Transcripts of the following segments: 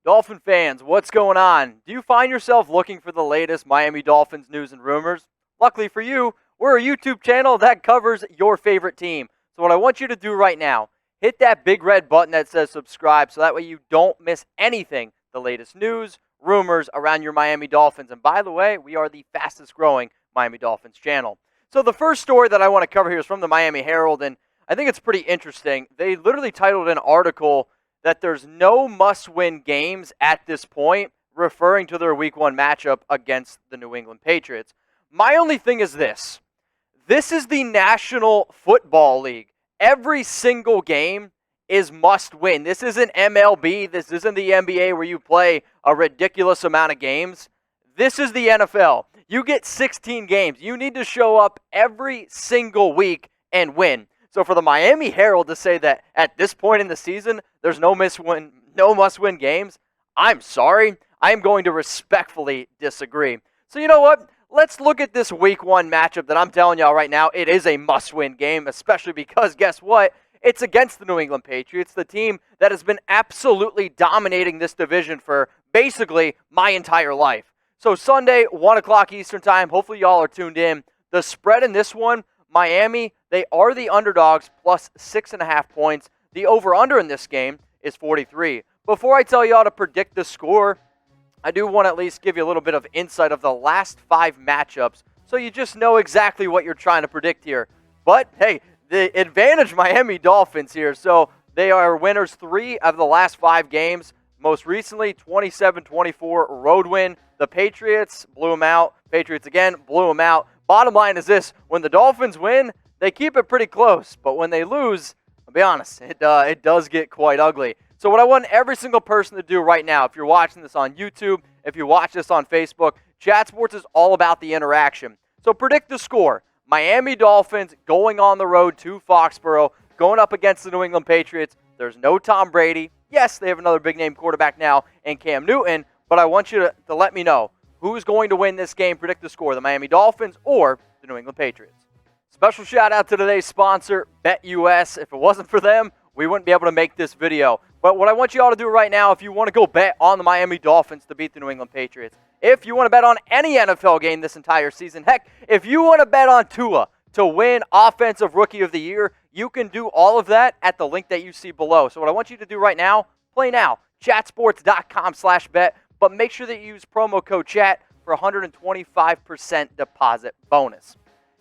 Dolphin fans, what's going on? Do you find yourself looking for the latest Miami Dolphins news and rumors? Luckily for you, we're a YouTube channel that covers your favorite team. So what I want you to do right now, hit that big red button that says subscribe so that way you don't miss anything, the latest news, rumors around your Miami Dolphins. And by the way, we are the fastest growing Miami Dolphins channel. So the first story that I want to cover here is from the Miami Herald, and I think it's pretty interesting. They literally titled an article that there's no must-win games at this point, referring to their Week 1 matchup against the New England Patriots. My only thing is this. This is the National Football League. Every single game is must-win. This isn't MLB. This isn't the NBA where you play a ridiculous amount of games. This is the NFL. You get 16 games. You need to show up every single week and win. So for the Miami Herald to say that at this point in the season, there's no must-win games, I'm sorry. I am going to respectfully disagree. So you know what? Let's look at this Week 1 matchup that I'm telling y'all right now. It is a must-win game, especially because, guess what? It's against the New England Patriots, the team that has been absolutely dominating this division for basically my entire life. So Sunday, 1 o'clock Eastern time. Hopefully y'all are tuned in. The spread in this one, Miami, they are the underdogs plus 6.5 points. The over-under in this game is 43. Before I tell y'all to predict the score, I do want to at least give you a little bit of insight of the last 5 matchups so you just know exactly what you're trying to predict here. But, hey, the advantage Miami Dolphins here. So they are winners 3 of the last 5 games. Most recently, 27-24 road win. The Patriots blew them out. Patriots again blew them out. Bottom line is this. When the Dolphins win, they keep it pretty close. But when they lose, I'll be honest, it does get quite ugly. So what I want every single person to do right now, if you're watching this on YouTube, if you watch this on Facebook, Chat Sports is all about the interaction. So predict the score. Miami Dolphins going on the road to Foxborough, going up against the New England Patriots. There's no Tom Brady. Yes, they have another big-name quarterback now in Cam Newton, but I want you to let me know who's going to win this game. Predict the score, the Miami Dolphins or the New England Patriots. Special shout-out to today's sponsor, BetUS. If it wasn't for them, we wouldn't be able to make this video. But what I want you all to do right now, if you want to go bet on the Miami Dolphins to beat the New England Patriots, if you want to bet on any NFL game this entire season, heck, if you want to bet on Tua to win Offensive Rookie of the Year, you can do all of that at the link that you see below. So what I want you to do right now, play now, chatsports.com/bet, but make sure that you use promo code CHAT for 125% deposit bonus.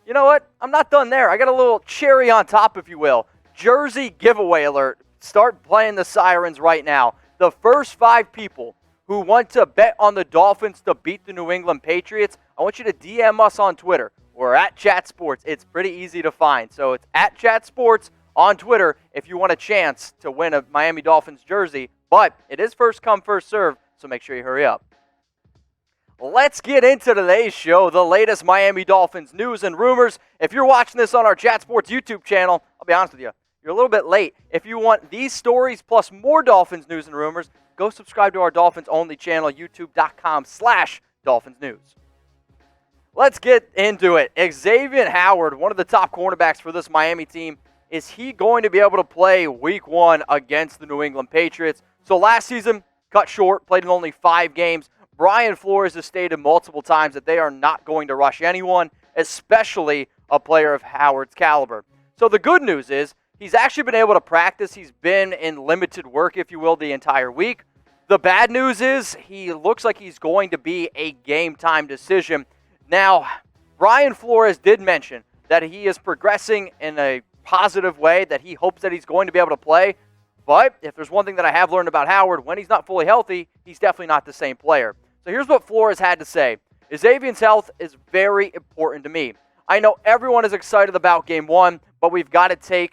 You know what? I'm not done there. I got a little cherry on top, if you will. Jersey giveaway alert. Start playing the sirens right now. The first 5 people who want to bet on the Dolphins to beat the New England Patriots, I want you to DM us on Twitter. We're at Chat Sports. It's pretty easy to find. So it's at Chat Sports on Twitter if you want a chance to win a Miami Dolphins jersey. But it is first come, first serve, so make sure you hurry up. Let's get into today's show, the latest Miami Dolphins news and rumors. If you're watching this on our Chat Sports YouTube channel, I'll be honest with you, you're a little bit late. If you want these stories plus more Dolphins news and rumors, go subscribe to our Dolphins-only channel, youtube.com/Dolphins News. Let's get into it. Xavien Howard, one of the top cornerbacks for this Miami team, is he going to be able to play Week 1 against the New England Patriots? So last season, cut short, played in only 5 games. Brian Flores has stated multiple times that they are not going to rush anyone, especially a player of Howard's caliber. So the good news is he's actually been able to practice. He's been in limited work, if you will, the entire week. The bad news is he looks like he's going to be a game-time decision. Now, Brian Flores did mention that he is progressing in a positive way, that he hopes that he's going to be able to play. But if there's one thing that I have learned about Howard, when he's not fully healthy, he's definitely not the same player. So here's what Flores had to say. Xavien's health is very important to me. I know everyone is excited about Game 1, but we've got to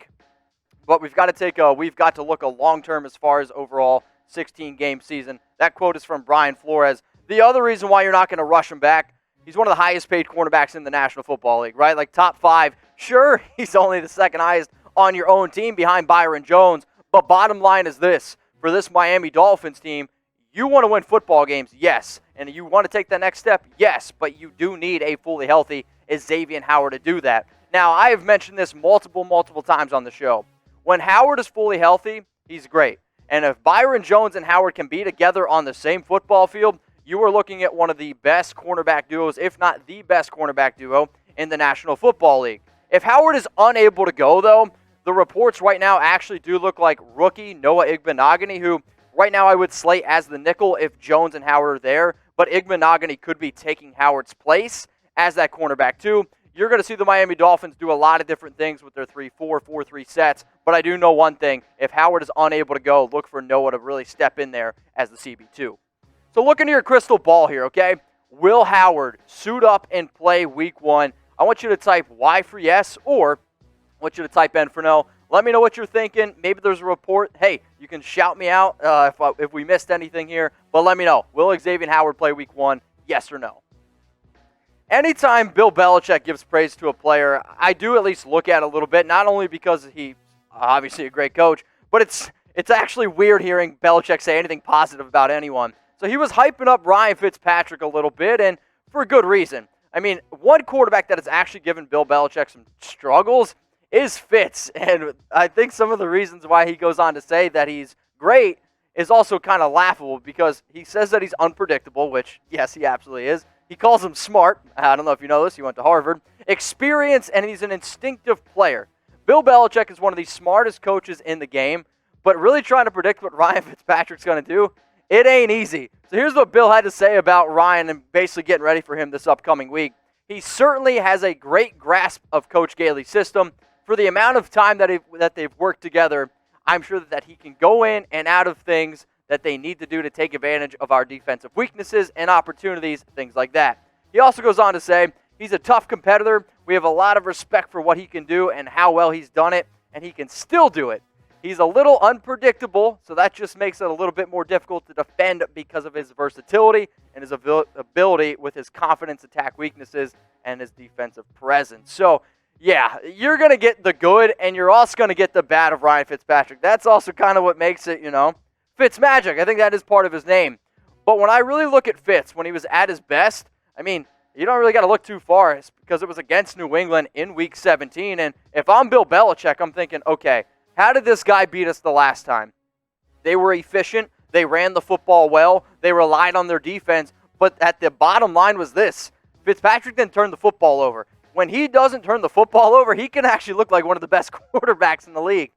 look a long term as far as overall 16-game season. That quote is from Brian Flores. The other reason why you're not going to rush him back, he's one of the highest paid cornerbacks in the National Football League, right? Like top 5. Sure, he's only the second highest on your own team behind Byron Jones. But bottom line is this. For this Miami Dolphins team, you want to win football games, yes. And you want to take the next step, yes. But you do need a fully healthy Xavien Howard to do that. Now, I have mentioned this multiple times on the show. When Howard is fully healthy, he's great. And if Byron Jones and Howard can be together on the same football field, you are looking at one of the best cornerback duos, if not the best cornerback duo in the National Football League. If Howard is unable to go, though, the reports right now actually do look like rookie Noah Igbenogany, who right now I would slate as the nickel if Jones and Howard are there, but Igbenogany could be taking Howard's place as that cornerback too. You're going to see the Miami Dolphins do a lot of different things with their 3-4, 4-3 sets, but I do know one thing. If Howard is unable to go, look for Noah to really step in there as the CB2. So look into your crystal ball here, okay? Will Howard suit up and play week 1? I want you to type Y for yes, or I want you to type N for no. Let me know what you're thinking. Maybe there's a report. Hey, you can shout me out if we missed anything here, but let me know. Will Xavien Howard play week 1? Yes or no? Anytime Bill Belichick gives praise to a player, I do at least look at it a little bit, not only because he's obviously a great coach, but it's actually weird hearing Belichick say anything positive about anyone. So he was hyping up Ryan Fitzpatrick a little bit, and for a good reason. I mean, one quarterback that has actually given Bill Belichick some struggles is Fitz, and I think some of the reasons why he goes on to say that he's great is also kind of laughable because he says that he's unpredictable, which, yes, he absolutely is. He calls him smart. I don't know if you know this. He went to Harvard. Experience, and he's an instinctive player. Bill Belichick is one of the smartest coaches in the game, but really trying to predict what Ryan Fitzpatrick's going to do, it ain't easy. So here's what Bill had to say about Ryan and basically getting ready for him this upcoming week. He certainly has a great grasp of Coach Gailey's system. For the amount of time that they've worked together, I'm sure that he can go in and out of things that they need to do to take advantage of our defensive weaknesses and opportunities, things like that. He also goes on to say he's a tough competitor. We have a lot of respect for what he can do and how well he's done it, and he can still do it. He's a little unpredictable, so that just makes it a little bit more difficult to defend because of his versatility and his ability with his confidence, attack weaknesses, and his defensive presence. So, yeah, you're going to get the good, and you're also going to get the bad of Ryan Fitzpatrick. That's also kind of what makes it, Fitzmagic. I think that is part of his name. But when I really look at Fitz, when he was at his best, I mean, you don't really got to look too far because it was against New England in Week 17. And if I'm Bill Belichick, I'm thinking, okay, how did this guy beat us the last time? They were efficient. They ran the football well. They relied on their defense. But at the bottom line was this. Fitzpatrick didn't turn the football over. When he doesn't turn the football over, he can actually look like one of the best quarterbacks in the league.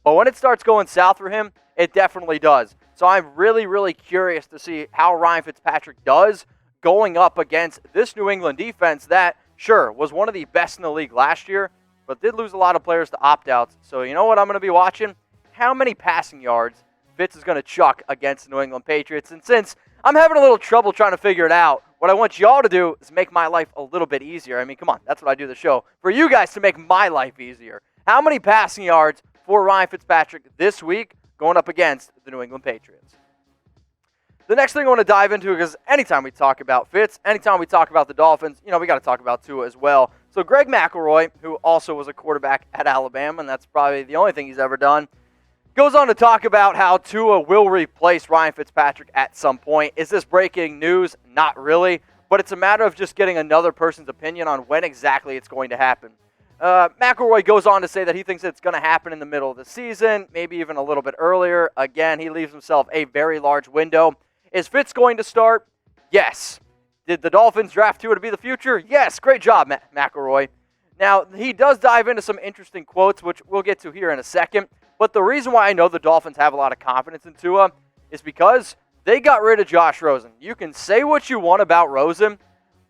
But when it starts going south for him, it definitely does. So I'm really, really curious to see how Ryan Fitzpatrick does going up against this New England defense that, sure, was one of the best in the league last year, but did lose a lot of players to opt-outs. So you know what I'm going to be watching? How many passing yards Fitz is going to chuck against the New England Patriots. And since I'm having a little trouble trying to figure it out, what I want y'all to do is make my life a little bit easier. I mean, come on, that's what I do the show. For you guys to make my life easier. How many passing yards for Ryan Fitzpatrick this week going up against the New England Patriots? The next thing I want to dive into, because anytime we talk about Fitz, anytime we talk about the Dolphins, we got to talk about Tua as well. So Greg McElroy, who also was a quarterback at Alabama, and that's probably the only thing he's ever done, goes on to talk about how Tua will replace Ryan Fitzpatrick at some point. Is this breaking news? Not really, but it's a matter of just getting another person's opinion on when exactly it's going to happen. McElroy goes on to say that he thinks it's going to happen in the middle of the season, maybe even a little bit earlier. Again, he leaves himself a very large window. Is Fitz going to start? Yes. Did the Dolphins draft Tua to be the future? Yes. Great job, McElroy. Now, he does dive into some interesting quotes, which we'll get to here in a second. But the reason why I know the Dolphins have a lot of confidence in Tua is because they got rid of Josh Rosen. You can say what you want about Rosen,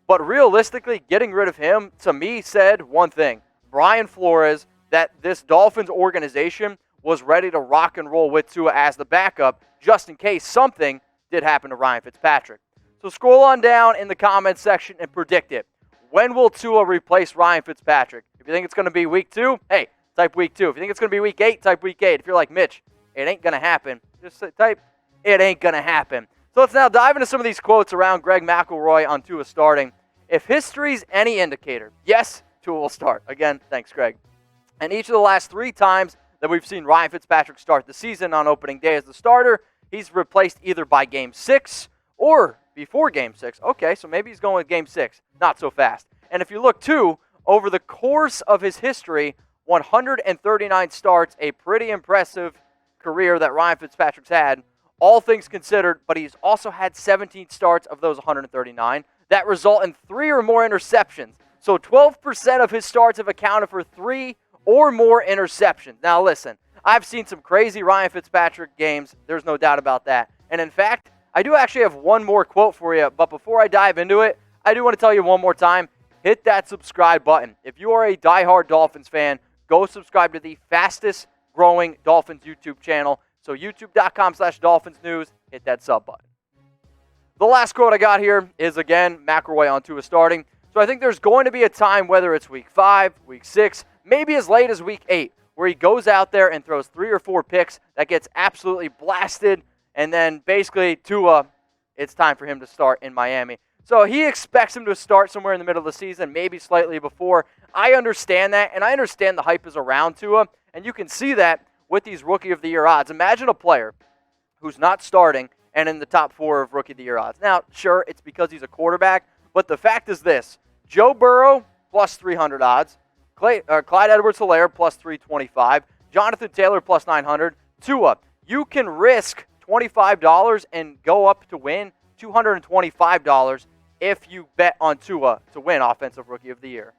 but realistically, getting rid of him, to me, said one thing. Brian Flores, that this Dolphins organization was ready to rock and roll with Tua as the backup, just in case something did happen to Ryan Fitzpatrick. So scroll on down in the comments section and predict it. When will Tua replace Ryan Fitzpatrick? If you think it's going to be week 2, hey, type week 2. If you think it's going to be week 8, type week 8. If you're like Mitch, it ain't going to happen, just type, it ain't going to happen. So let's now dive into some of these quotes around Greg McElroy on Tua starting. If history's any indicator, yes, Tua will start. Again, thanks, Greg. And each of the last 3 times that we've seen Ryan Fitzpatrick start the season on opening day as the starter, he's replaced either by Game 6 or before Game 6. Okay, so maybe he's going with Game 6. Not so fast. And if you look, too, over the course of his history, 139 starts, a pretty impressive career that Ryan Fitzpatrick's had, all things considered, but he's also had 17 starts of those 139 that result in 3 or more interceptions. So 12% of his starts have accounted for 3 or more interceptions. Now listen, I've seen some crazy Ryan Fitzpatrick games. There's no doubt about that. And in fact, I do actually have one more quote for you, but before I dive into it, I do want to tell you one more time, hit that subscribe button. If you are a diehard Dolphins fan, go subscribe to the fastest growing Dolphins YouTube channel. So youtube.com/Dolphins News, hit that sub button. The last quote I got here is, again, McElroy on Tua starting. So I think there's going to be a time, whether it's week 5, week 6, maybe as late as week 8, where he goes out there and throws 3 or 4 picks that gets absolutely blasted, and then basically Tua, it's time for him to start in Miami. So he expects him to start somewhere in the middle of the season, maybe slightly before. I understand that, and I understand the hype is around Tua, and you can see that with these Rookie of the Year odds. Imagine a player who's not starting and in the top 4 of Rookie of the Year odds. Now, sure, it's because he's a quarterback, but the fact is this. Joe Burrow, plus 300 odds. Clyde Edwards-Helaire, plus 325. Jonathan Taylor, plus 900. Tua, you can risk $25 and go up to win $225 if you bet on Tua to win Offensive Rookie of the Year.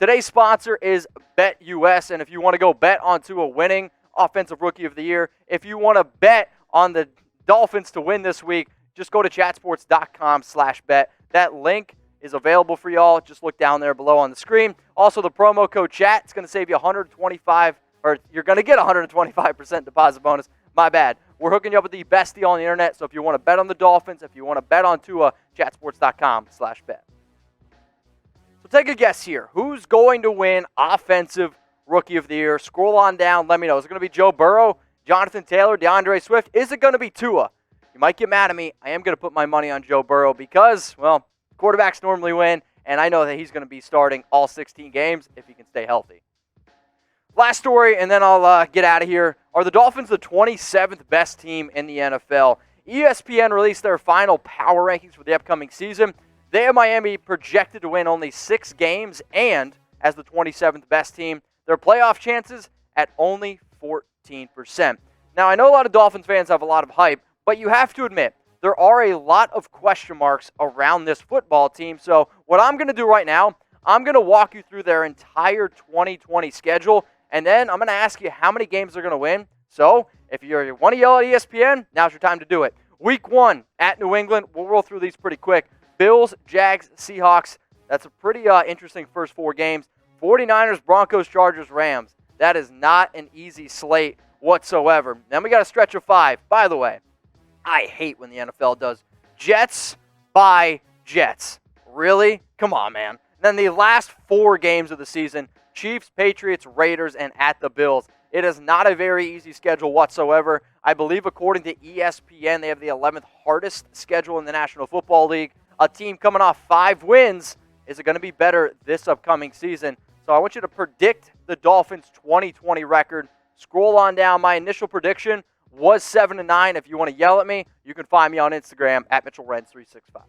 Today's sponsor is BetUS, and if you want to go bet on Tua winning Offensive Rookie of the Year, if you want to bet on the Dolphins to win this week, just go to chatsports.com/bet. That link is available for y'all. Just look down there below on the screen. Also, the promo code CHAT is going to save you $125, or you're going to get 125% deposit bonus. My bad. We're hooking you up with the best deal on the internet. So if you want to bet on the Dolphins, if you want to bet on Tua, chatsports.com/bet. So take a guess here. Who's going to win Offensive Rookie of the Year? Scroll on down. Let me know. Is it going to be Joe Burrow, Jonathan Taylor, DeAndre Swift? Is it going to be Tua? You might get mad at me. I am going to put my money on Joe Burrow because, well, quarterbacks normally win, and I know that he's going to be starting all 16 games if he can stay healthy. Last story, and then I'll get out of here. Are the Dolphins the 27th best team in the NFL? ESPN released their final power rankings for the upcoming season. They have Miami projected to win only 6 games, and as the 27th best team, their playoff chances at only 14%. Now, I know a lot of Dolphins fans have a lot of hype, but you have to admit, there are a lot of question marks around this football team. So what I'm going to do right now, I'm going to walk you through their entire 2020 schedule, and then I'm going to ask you how many games they're going to win. So if you want to yell at ESPN, now's your time to do it. Week 1 at New England. We'll roll through these pretty quick. Bills, Jags, Seahawks. That's a pretty interesting first 4 games. 49ers, Broncos, Chargers, Rams. That is not an easy slate whatsoever. Then we got a stretch of 5. By the way, I hate when the NFL does Jets by Jets. Really? Come on, man. And then the last 4 games of the season, Chiefs, Patriots, Raiders, and at the Bills. It is not a very easy schedule whatsoever. I believe according to ESPN, they have the 11th hardest schedule in the National Football League. A team coming off 5 wins. Is it going to be better this upcoming season? So I want you to predict the Dolphins' 2020 record. Scroll on down. My initial prediction was 7-9. If you want to yell at me, you can find me on Instagram at Mitchell Renz 365.